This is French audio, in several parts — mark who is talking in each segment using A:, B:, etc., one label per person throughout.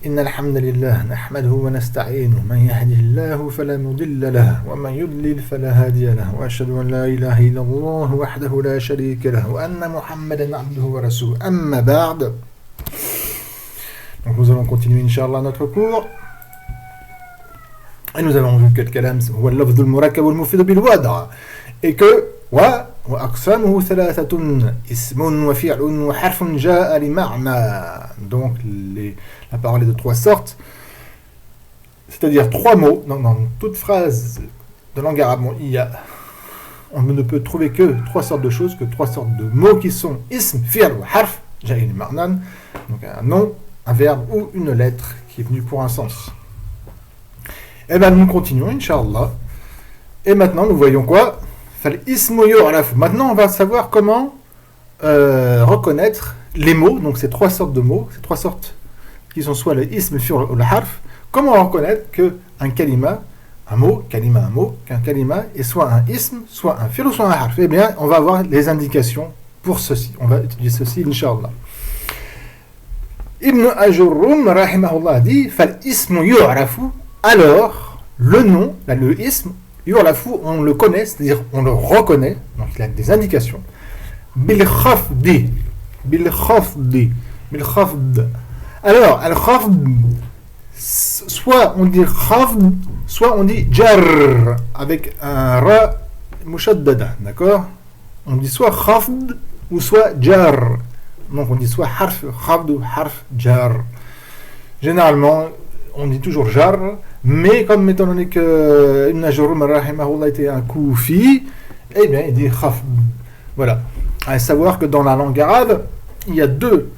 A: إن الحمد لله نحمده ونستعينه من يهده الله فلا مضل له ومن يضلل فلا هادي له وأشهد أن لا إله إلا الله وحده لا شريك له وأن محمدا عبده ورسوله أما بعد. Donc nous allons continuer Inch'Allah notre cours et nous avons vu que le kalam هو اللفظ المركب والمفيد بالوضع et que وأقسامه ثلاثة اسم وفعل وحرف جاء لمعنى. Donc la parole est de trois sortes, c'est-à-dire trois mots. Dans toute phrase de langue arabe, on ne peut trouver que trois sortes de choses, que trois sortes de mots qui sont ism, fi'l ou harf, jaa li-ma'nan, donc un nom, un verbe ou une lettre qui est venue pour un sens. Et bien nous continuons, Inch'Allah. Et maintenant nous voyons quoi? Maintenant, on va savoir comment reconnaître les mots, donc ces trois sortes de mots, ces trois sortes qui sont soit le ism, le fi'l ou le harf. Comment reconnaître qu'un kalima, un mot, qu'un kalima est soit un ism, soit un fi'l ou soit un harf? Eh bien, on va avoir les indications pour ceci. On va étudier ceci, Inch'Allah. Ibn Ajurrum, rahimahullah, dit fal ismu yu'rafu. Alors, le nom, le ism, on le connaît, c'est-à-dire on le reconnaît, donc il a des indications. Bil khafdi. Alors, al khafd, soit on dit khafd, soit on dit jar, avec un ra mushaddada, d'accord? On dit soit khafd ou soit jar. Donc on dit soit harf khafd ou harf jar. Généralement, on dit toujours jar, mais comme étant donné que Ibn Ajurrum rahimahullah était un koufi, eh bien il dit khafd. Voilà. À savoir que dans la langue arabe, il y a deux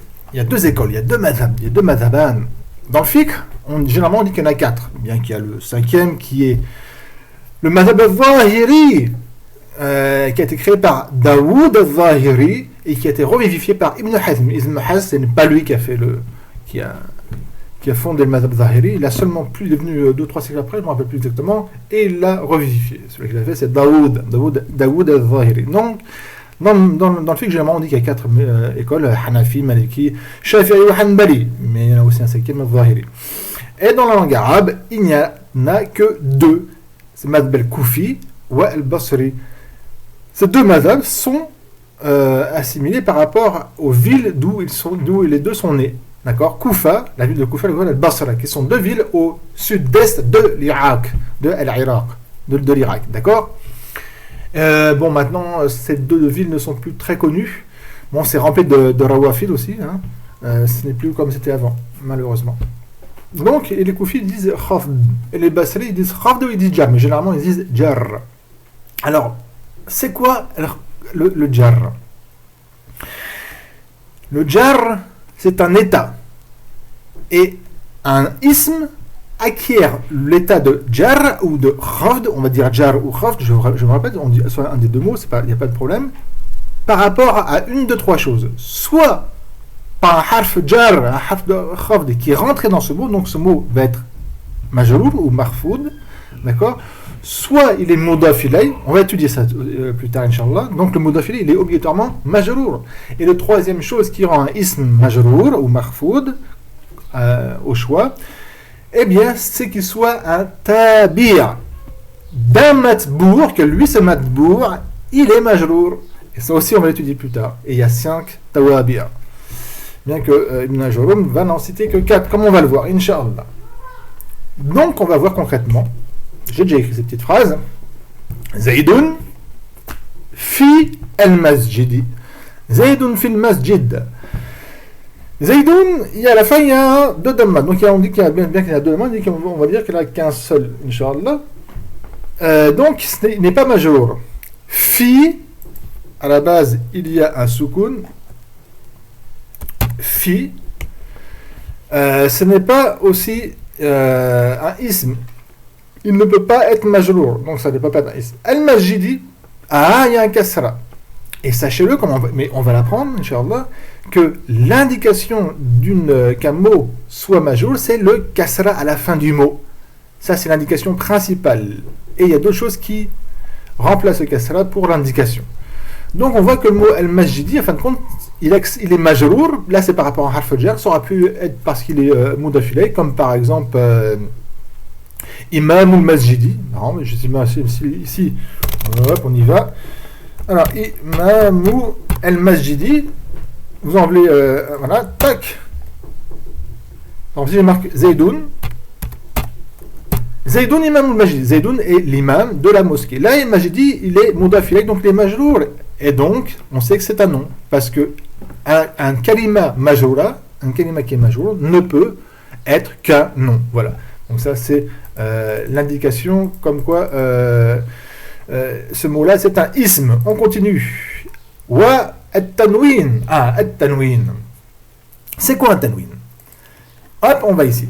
A: écoles, il y a deux madhaban. Dans le fiqh, généralement on dit qu'il y en a quatre, bien qu'il y a le cinquième qui est le madhab al-Zahiri, qui a été créé par Daoud al-Zahiri et qui a été revivifié par Ibn Hazm. Ibn Hazm, ce n'est pas lui qui a fondé le madhab Zahiri, il a seulement plus devenu 2-3 siècles après, je ne me rappelle plus exactement, et il l'a revivifié. Celui qu'il a fait, c'est Daoud al-Zahiri. Donc, dans le fiqh, généralement, on dit qu'il y a quatre écoles, Hanafi, Maliki, Shafi'i ou Hanbali, mais il y en a aussi un cinquième, al-Zahiri. Et dans la langue arabe, il n'y en a que deux, c'est madhab al-Koufi ou al-Basri. Ces deux madhabs sont assimilés par rapport aux villes d'où les deux sont nés. D'accord? Koufa, la ville de Koufa, et Basra, qui sont deux villes au sud-est de l'Irak, de l'Irak. D'accord? Bon, maintenant, ces deux villes ne sont plus très connues. Bon, c'est rempli de rawafid aussi. Hein. Ce n'est plus comme c'était avant, malheureusement. Donc, et les Koufis disent khafd, et les Basri disent khafd ou ils disent jar, mais généralement ils disent jar. Alors, c'est quoi le jar? Le jar, c'est un état. Et un ism acquiert l'état de jar ou de khafd, on va dire jar ou khafd, je me répète, on dit soit un des deux mots, il n'y a pas de problème, par rapport à une de trois choses. Soit par un harf jar, un harf de khafd qui est rentré dans ce mot, donc ce mot va être majrour ou marfoud, d'accord? Soit il est mudaf ilay, on va étudier ça plus tard, Inch'Allah. Donc le mudaf ilay, il est obligatoirement majrour. Et la troisième chose qui rend un ism majrour ou marfoud au choix, eh bien, c'est qu'il soit un tabi' d'un matbour, que lui, ce matbour, il est majrour. Et ça aussi, on va l'étudier plus tard. Et il y a 5 tawabi'. Bien que Ibn Ajurrum va n'en citer que 4, comme on va le voir, Inch'Allah. Donc, on va voir concrètement. J'ai déjà écrit cette petite phrase. Zaydun fi al-masjidi. Zaydun fi al-masjid. Zaydun, à la fin, il y a deux dhammas. Donc, on dit qu'il y a bien qu'il y a deux dhammas, on va dire qu'il n'y en a qu'un seul, Inch'Allah. Donc, il n'est pas majeur. Fi, à la base, il y a un soukoun. Fi, ce n'est pas aussi un ism. Il ne peut pas être majrour, donc ça ne peut pas être un ism. Al-Majidi, il y a un kasra. Et sachez-le, mais on va l'apprendre, Inch'Allah, que l'indication qu'un mot soit majrour, c'est le kasra à la fin du mot. Ça, c'est l'indication principale. Et il y a d'autres choses qui remplacent le kasra pour l'indication. Donc on voit que le mot al-Majidi, en fin de compte, il est majrour, là c'est par rapport à harf jar, ça aurait pu être parce qu'il est moudafilé, comme par exemple imam ou masjidi. Non, mais je sais pas ici, hop, on y va. Alors, imam ou el masjidi, vous enlevez, voilà, tac. Donc, si je marque Zaydoun, Zaydoun imam ou masjidi, Zaydoun est l'imam de la mosquée. Là, el masjidi, il est moudafilé, donc il est majrour. Et donc, on sait que c'est un nom, parce que un kalima majroura, un kalima qui est majrour, ne peut être qu'un nom. Voilà. Donc ça, c'est l'indication comme quoi ce mot-là, c'est un ism. On continue. Wa at-tanwin. Ah, at-tanwin. C'est quoi un tanwin? Hop, on va ici.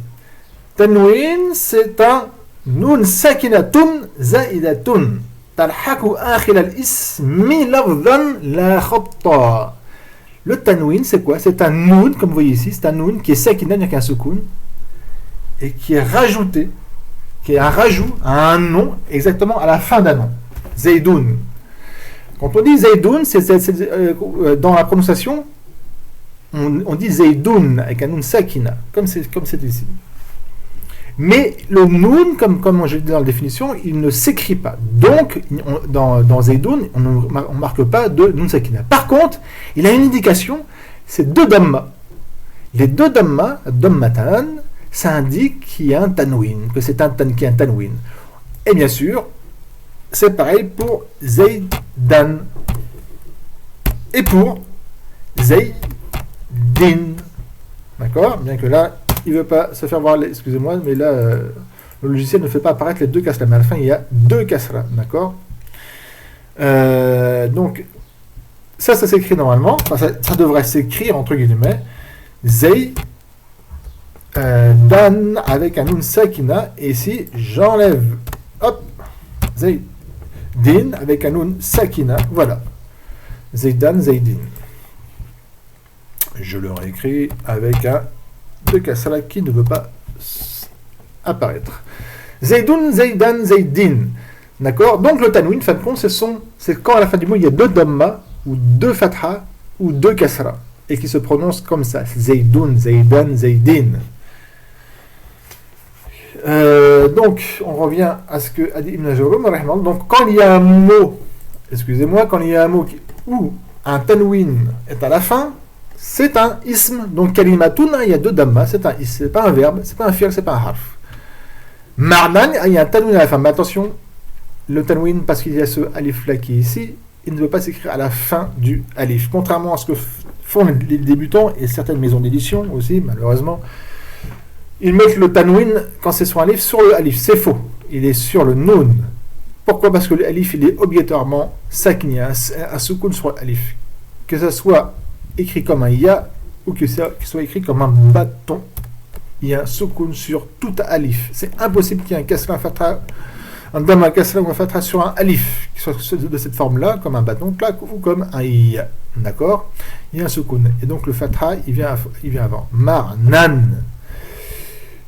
A: Tanwin, c'est un nun sakinatun zaidatun. تلحق آخر الاسم لفظا لا خطا. Le tanwin, c'est quoi? C'est un noun, comme vous voyez ici, c'est un noun qui est sakina, qui a un soukoun, et qui est rajouté, qui est un rajout à un nom, exactement à la fin d'un nom. Zaydoun. Quand on dit Zaydoun, dans la prononciation, on dit Zaydoun avec un noun sakina, comme c'est ici. Mais le noun, comme je dis dans la définition, il ne s'écrit pas. Donc, dans Zaydoun, on ne marque pas de noun sakina. Par contre, il a une indication, c'est deux damma. Les deux damma, dammatan, ça indique qu'il y a un tanwin, que c'est qu'il y a un tanwin. Et bien sûr, c'est pareil pour Zaydan et pour Zaydin. D'accord? Bien que là, il ne veut pas se faire voir, excusez-moi, mais là, le logiciel ne fait pas apparaître les deux kasras. Mais à la fin, il y a deux kasras, d'accord? Donc, ça s'écrit normalement. Enfin, ça devrait s'écrire, entre guillemets, Zay, Dan, avec un nun sakina. Et ici, j'enlève, hop, Zay, Din, avec un nun sakina. Voilà. Zaydan, Zaydin. Je le réécris avec un de kasra qui ne veut pas apparaître. Zaydoun, Zaydan, Zaydin. D'accord? Donc le tanwin, fin de compte, c'est quand à la fin du mot il y a deux damma, ou deux fatha, ou deux kasra, et qui se prononcent comme ça. Zaydoun, Zaydan, Zaydin. Donc, on revient à ce que a dit Ibn Jawrum. Donc, quand il y a un mot, excusez-moi, quand il y a un mot où un tanwin est à la fin, c'est un ism. Donc kalimatun, il y a deux damma, c'est un ism, c'est pas un verbe, c'est pas un fi'l, c'est pas un harf. Ma'nan, il y a un tanwin à la fin. Mais attention, le tanwin, parce qu'il y a ce alif là qui est ici, il ne veut pas s'écrire à la fin du alif. Contrairement à ce que font les débutants et certaines maisons d'édition aussi, malheureusement, ils mettent le tanwin, quand c'est sur un alif, sur le alif. C'est faux. Il est sur le nun. Pourquoi? Parce que le alif, il est obligatoirement sakni, un soukoun sur l'alif. Que ça soit écrit comme un ya ou que ça soit écrit comme un bâton, il y a un soukoun sur tout alif. C'est impossible qu'il y ait un kasra, un fatha, un dam, un kasra ou un fatha sur un alif qui soit de cette forme-là, comme un bâton, clac, ou comme un ya. D'accord? Il y a un soukoun. Et donc le fatha, il vient avant. Marnan.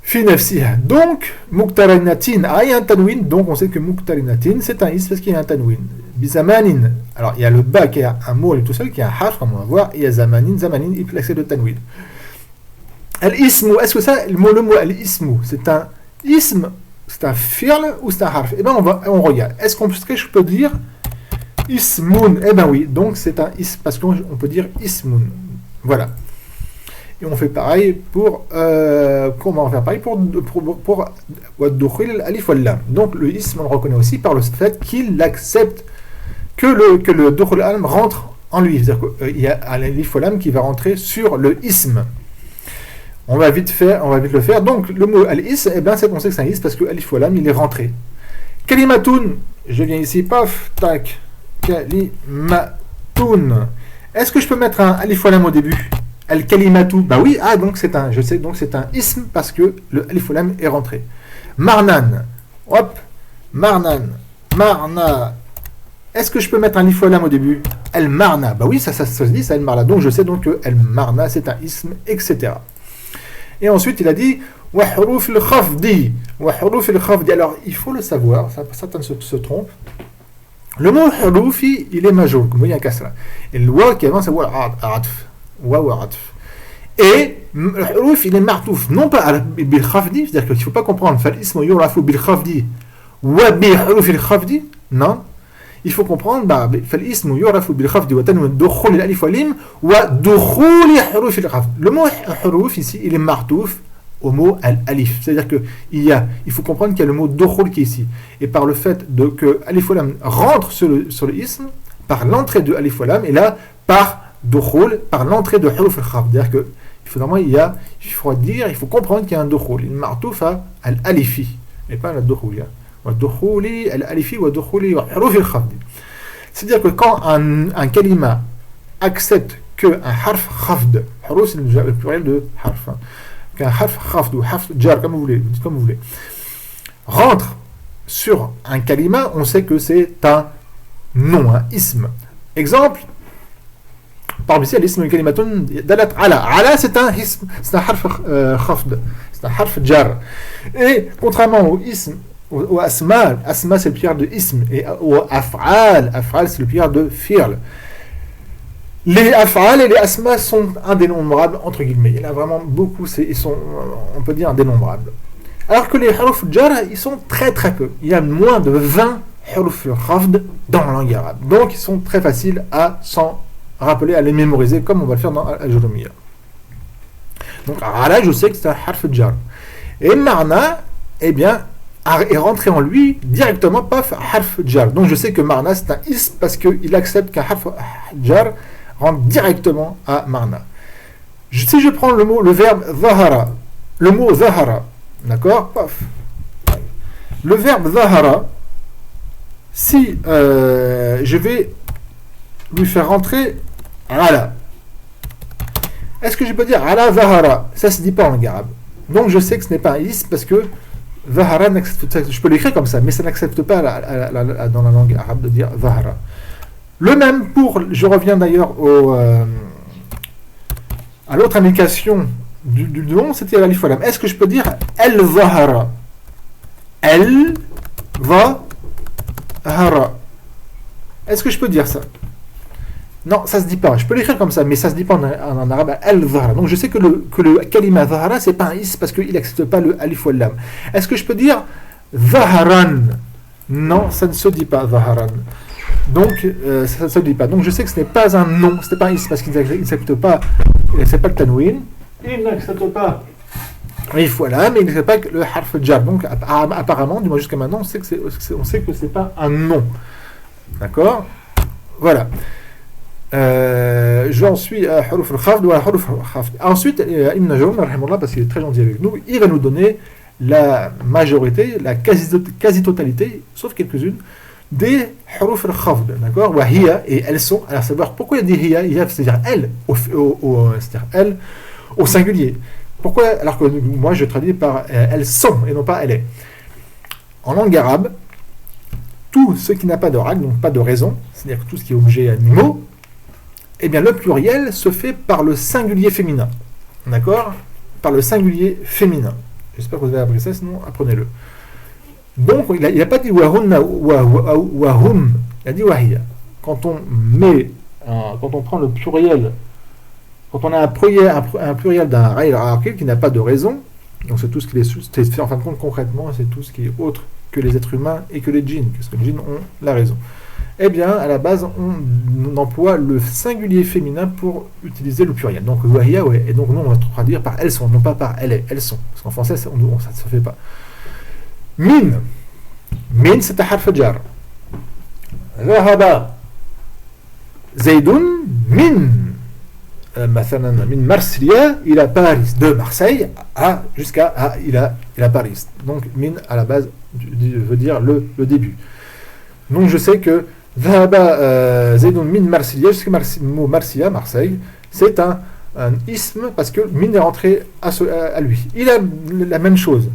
A: Fi nafsiha. Donc, muqtarinatin a un tanwin. Donc, on sait que muqtarinatin, c'est un is parce qu'il y a un tanwin. Bizamanin. Alors, il y a le ba qui a un mot tout seul, qui a un harf, comme on va voir. Et il y a zamanin. Zamanin, il plaçait le tanwin. Al-ismu. Est-ce que ça, le mot al-ismu, c'est un ism, c'est un fi'l ou c'est un harf? Eh bien, on regarde. Est-ce que je peux dire ismun? Eh bien, oui. Donc, c'est un ism parce qu'on peut dire ismun. Voilà. Et on fait pareil pour comment on va faire pareil pour alif wal lam. Donc le ism on le reconnaît aussi par le fait qu'il accepte que le dukhul al rentre en lui. C'est-à-dire qu'il y a alif wal lam qui va rentrer sur le ism. On va vite le faire. Donc le mot al-ism, eh ben c'est on sait que c'est un ism parce que alif wal lam il est rentré. Kalimatun, je viens ici, paf, tac, kalimatun. Est-ce que je peux mettre un alif wal lam au début? Al-kalimatu, bah oui, donc c'est un ism parce que le alif lam est rentré. Marnan, hop, marnan, marna. Est-ce que je peux mettre un alif lam au début? Al-marna, bah oui, ça se dit, c'est al-marna. Donc je sais donc que al-marna c'est un ism, etc. Et ensuite il a dit wa huruf al-khafdi, wa huruf al-khafdi. Alors il faut le savoir, certains se trompent. Le mot hurufi, il est majeur, comme vous voyez un kasra. Et le wa qui avance, c'est wa adf. waw atf. Et le huruf il est martouf non pas bil khafdi, c'est-à-dire qu'il ne faut pas comprendre fal ism yurafu bil khafdi wa bi huruf al khafdi, non. Il faut comprendre fal ism yurafu bil khafdi wa tanwin dukhul al alif wal lim wa dukhul huruf al khafd. Le mot huruf ici il est martouf au mot al-alif, c'est-à-dire que il faut comprendre qu'il y a le mot dukhul qui est ici, et par le fait que alif wal lam rentre sur le ism par l'entrée de alif wal lam, et là par dukhul par l'entrée de huruf al khafd, c'est-à-dire que il faut comprendre qu'il y a un dukhul, il martouf à al-alifi et pas al dukhul, wa dukhuli al-alifi wa dukhuli wa huruf al khafd. C'est-à-dire que quand un kalima accepte que un harf khafd, huruf c'est le pluriel de harf, qu'un harf khafd ou harf jar, comme vous voulez, rentre sur un kalima, on sait que c'est un nom, un ism. Exemple, parmi ces l'ism kalimatun dalat ala. Ala c'est un ism, c'est un harf khafd, c'est un harf jar. Et contrairement au ism, au asma, asma c'est le pluriel de ism, et au af'al, af'al c'est le pluriel de fi'l. Les af'al et les asma sont indénombrables, entre guillemets. Il y en a vraiment beaucoup, ils sont, on peut dire, indénombrables. Alors que les huruf jar, ils sont très très peu. Il y a moins de 20 huruf khafd dans la langue arabe. Donc ils sont très faciles à s'en rappeler, à les mémoriser, comme on va le faire dans Al-Jurumiyya. Donc ala, je sais que c'est un harf jar. Et marna, eh bien, est rentré en lui directement, paf, harf jar. Donc je sais que marna c'est un ism parce qu'il accepte qu'un harf jar rentre directement à marna. Si je prends le verbe zahara, le mot zahara, d'accord, paf, le verbe zahara, si je vais lui faire rentrer ala, est-ce que je peux dire ala zahara? Ça se dit pas en langue arabe. Donc je sais que ce n'est pas un ism parce que zahara n'accepte, je peux l'écrire comme ça, mais ça n'accepte pas dans la langue arabe de dire zahara. Le même pour, je reviens d'ailleurs à l'autre indication du nom, c'était l'alif wal lam. Est-ce que je peux dire el zahara? El zahara. Est-ce que je peux dire ça? Non, ça se dit pas. Je peux l'écrire comme ça, mais ça se dit pas en arabe. El zahara. Donc je sais que le kalima zahara c'est pas un ism parce qu'il n'accepte pas le alif wal lam. Est-ce que je peux dire zaharan? Non, ça ne se dit pas zaharan. Donc ça ne se dit pas. Donc je sais que ce n'est pas un nom, ce n'est pas un ism parce qu'il n'accepte pas, c'est pas le tanwin. Il n'accepte pas alif wal lam, mais il n'accepte pas le harf jar. Donc apparemment, du moins jusqu'à maintenant, on sait que c'est pas un nom. D'accord? Voilà. J'en suis à huruf al-khafd ou à huruf al-khafd. Ensuite, Ibn Najm, parce qu'il est très gentil avec nous, il va nous donner la majorité, la quasi-totalité, sauf quelques-unes, des huruf al-khafd, d'accord, wa hiya, et elles sont, alors savoir pourquoi il y a des hiya, c'est-à-dire elles, c'est-à-dire elles au singulier. Pourquoi? Alors que moi je traduis par elles sont et non pas elle est. En langue arabe, tout ce qui n'a pas de règle, donc pas de raison, c'est-à-dire tout ce qui est objet animaux, eh bien le pluriel se fait par le singulier féminin, d'accord, par le singulier féminin. J'espère que vous avez appris ça, sinon apprenez-le. Donc, il n'a pas dit wahunna wahum, il a dit wahiya. Quand on prend le pluriel, quand on a un pluriel d'un raïl raqil qui n'a pas de raison, donc c'est tout ce qui est en fin de compte concrètement, c'est tout ce qui est autre que les êtres humains et que les djinns, parce que les djinns ont la raison. Eh bien, à la base, on emploie le singulier féminin pour utiliser le pluriel. Donc, wahiya, ouais, et donc nous, on va traduire par elles sont, non pas par elles sont. Parce qu'en français, ça ne se fait pas. Min, c'est un harf jar. Zahaba Zaydun min min Marseille ila Paris, de Marseille jusqu'à ila Paris. Donc min à la base veut dire le début. Donc je sais que Zahaba Zaydun min Marseille jusqu'à Marseille, Marseille, c'est un ism parce que min est rentré à lui. Il a la même chose.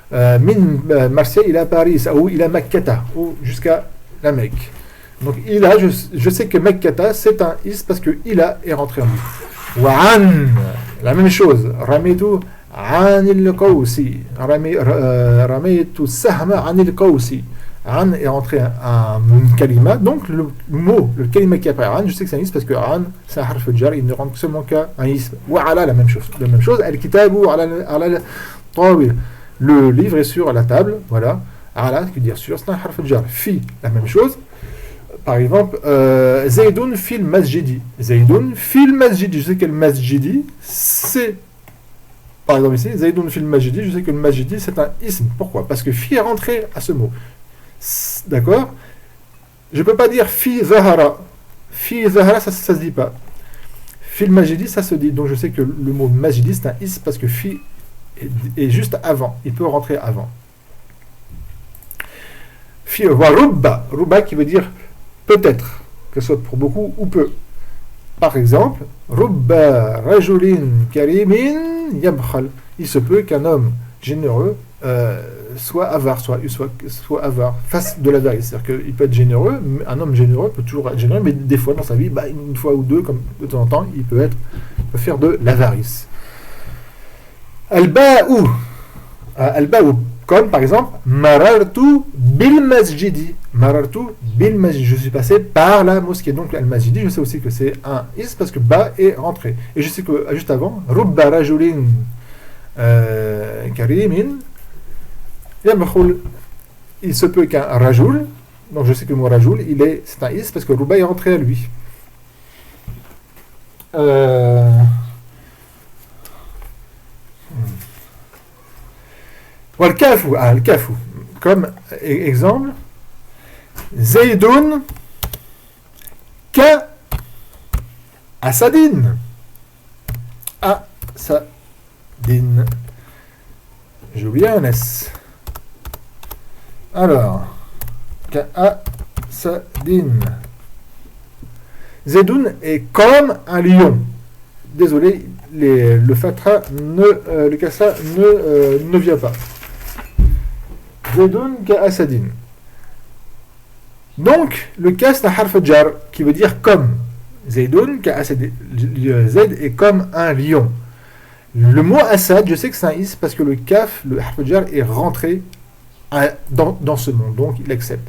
A: Min Marseille il a Paris ou il a Makkata ou jusqu'à la Mecque. Donc il a, je sais que Makkata c'est un is parce que il a est rentré en lui. Wa'an, la même chose. Ramitu anil qawsi, ramitu sahma anil qawsi. An est rentré un kalima, donc le mot, le kalima qui est après An, je sais que c'est un ism parce que An, c'est un harf jar, il ne rentre seulement qu'un ism. Ou ala, la même chose. La même chose, al-kitabu ala tawil. Le livre est sur la table, voilà. Ala, qui veut dire sur, c'est un harf jar. Fi, la même chose. Par exemple, Zaydun fil masjidi. Zaydun fil masjidi. Je sais que le masjidi, c'est. Par exemple ici, Zaydun fil masjidi, je sais que le masjidi, c'est un ism. Pourquoi? Parce que fi est rentré à ce mot. D'accord? Je ne peux pas dire fi zahara. Fi zahara, ça ne se dit pas. Fil masjidi, ça se dit. Donc je sais que le mot masjidi, c'est un ism parce que fi est juste avant. Il peut rentrer avant. Fi wa rubba. Rubba qui veut dire peut-être, que ce soit pour beaucoup ou peu. Par exemple, Rubba rajulin karimin yabkhal. Il se peut qu'un homme généreux soit avare, soit avare, fasse de l'avarice. C'est-à-dire qu'il peut être généreux, un homme généreux peut toujours être généreux, mais des fois dans sa vie, une fois ou deux, comme de temps en temps, il peut faire de l'avarice. Al-ba'u. Al-ba'u. Comme par exemple, marartu bil masjidi. Marartu bil masjidi. Je suis passé par la mosquée. Donc, al-masjidi, je sais aussi que c'est un is parce que ba est rentré. Et je sais que juste avant, rubba rajulin karimin yabkhul. Il se peut qu'un rajul, donc je sais que le mot rajul, c'est un is parce que rubba est rentré à lui. Wal-kafu, al-kafu, comme exemple, Zaydun ka asadin. Asadin. J'ai oublié un S. Alors, ka asadin. Zaydun est comme un lion. Désolé, le fatra, le kasra ne vient pas. Zaydun ka asadin. Donc, le cas c'est un harf jar qui veut dire comme. Zaydun ka asadin. Zayd est comme un lion. Le mot asad, je sais que c'est un is parce que le kaf, le harf jar, est rentré dans ce monde. Donc, il accepte.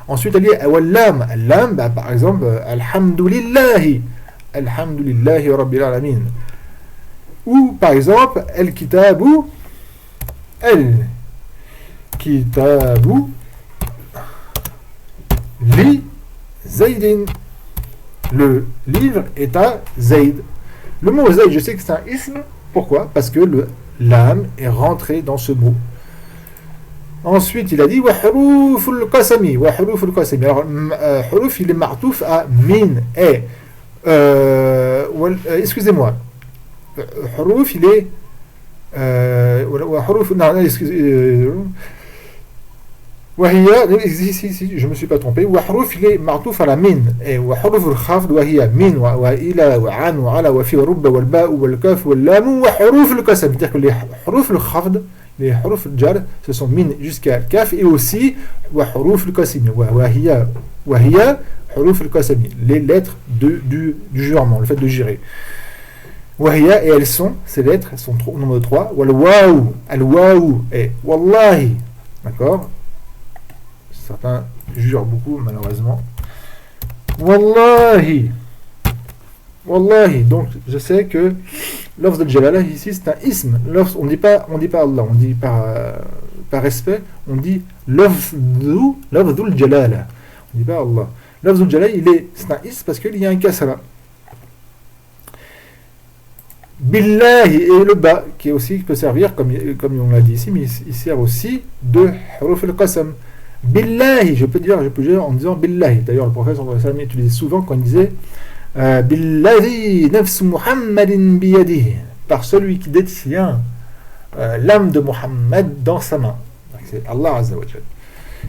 A: Ensuite, il y a al-lam. Al-lam, par exemple, alhamdulillahi. Alhamdulillahi rabbil alamin. Ou, par exemple, al-kitabu. Kitabu li Zaydin. Le livre est à Zayd. Le mot Zayd, je sais que c'est un ism. Pourquoi? Parce que le lam est rentré dans ce mot. Ensuite, il a dit wa huruful qasami. Wa huruful qasami. Alors, huruf, il est martouf à min. Et, excusez-moi. Huruf, il est. Non, excusez. Si, je me suis pas trompé. Wahruf, il est martouf à la min. Et wahruf al-khafd, wahiya min, wa ila, wa an, wa ala, wa fi, wa rubba, wa al-ba, wa al-kaf, wa al-lam, wa huruf al-qasam. C'est-à-dire que les huruf al-khafd, les huruf al-jar, ce sont min jusqu'à al-kaf, et aussi wa huruf al-qasim. Wahiya, huruf al-qasam. Les lettres du jurement, le fait de jurer. Wahiya, et elles sont, ces lettres, elles sont au nombre de 3. Wa al-waou, et wallahi. D'accord? Certains jurent beaucoup, malheureusement. Wallahi. Wallahi. Donc, je sais que l'offre de Jalala, ici, c'est un ism. On ne dit pas Allah, on dit par respect, on dit l'offre d'ul Jalala. On ne dit pas Allah. L'offre d'ul Jalala, c'est un ism parce qu'il y a un kasra. Billahi et le ba, qui peut servir, comme on l'a dit ici, mais il sert aussi de huruf al-qasam. Billahi, je peux dire en disant Billahi. D'ailleurs, le prophète utilisait souvent quand il disait Billahi nafsu Muhammadin biyadihi, par celui qui détient l'âme de Muhammad dans sa main. C'est Allah Azza wa Jal.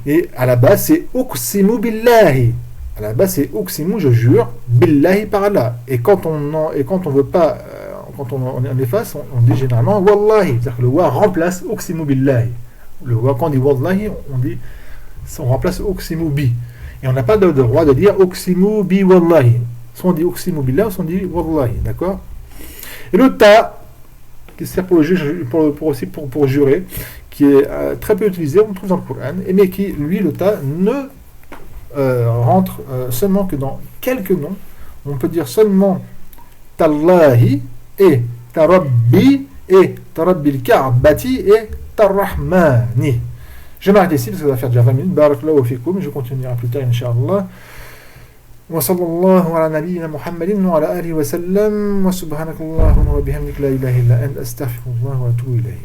A: Et à la base, c'est Uqsimu Billahi. À la base, c'est Uqsimu, je jure, Billahi par Allah. Et quand on veut pas, quand on efface, on dit généralement Wallahi. C'est-à-dire que le wa remplace Uqsimu Billahi. Le wa, quand on dit Wallahi, on remplace Uqsimu bi. Et on n'a pas de droit de dire Uqsimu bi Wallahi. Soit on dit Uqsimu billah, soit on dit Wallahi. D'accord? Et le ta, qui sert pour jurer, qui est très peu utilisé, on le trouve dans le Coran, mais qui, lui, le ta, ne rentre seulement que dans quelques noms. On peut dire seulement Tallahi et Tarabbi et Tarabbil Ka'bati et Tarrahmani. Je m'arrête ici parce que ça va faire déjà 20 minutes. Barakallahu fikoum, je continuerai plus tard, Inch'Allah. وصلى الله على نبينا محمد وعلى آله وسلم وسبحانك اللهم وبحمدك لا إله إلا أنت أستغفر الله وأتوب إليه